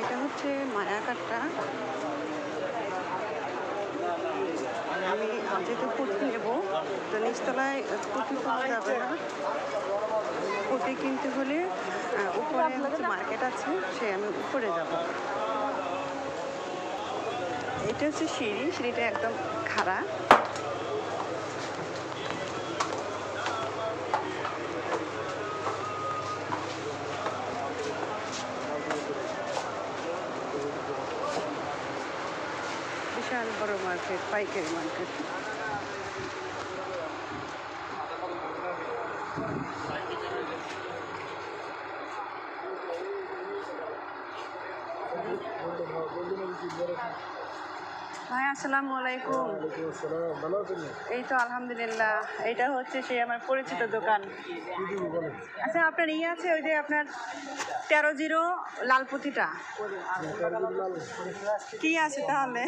এটা হচ্ছে মায়াকাট্টা। আমি যেহেতু কুর্তি নেব, তো নিচতলায় কুর্তি পাওয়া যাবে না। কুর্তি কিনতে হলে উপরে হচ্ছে মার্কেট আছে, সে আমি উপরে যাব। এটা হচ্ছে সিঁড়ি, সিঁড়িটা একদম খাড়া। বিশাল বড় মার্কেট, পাইকারি মার্কেট। ভাই আসসালামু আলাইকুম। এই তো আলহামদুলিল্লাহ। এটা হচ্ছে সেই আমার পরিচিত দোকান। আচ্ছা, আপনার আছে ওই যে আপনার 13-0 লালপুতিটা কি আছে তাহলে?